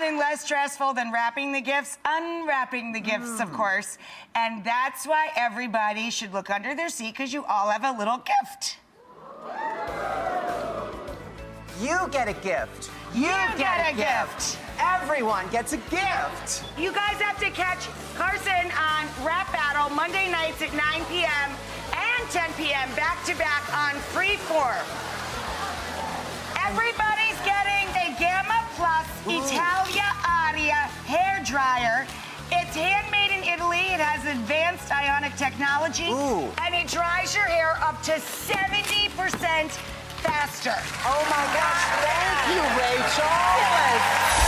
fun and less stressful than wrapping the gifts, unwrapping the gifts, of course. And that's why everybody should look under their seat, because you all have a little gift. You get a gift. You get a gift. Everyone gets a gift. You guys have to catch Carson on Rap Battle Monday nights at 9 p.m. and 10 p.m. back-to-back on Freeform. Everybody's getting a Gamma Plus Rachael Aria Hair Dryer. It's handmade in Italy. It has advanced ionic technology. And it dries your hair up to 70% faster. Oh my gosh, thank you, Rachel.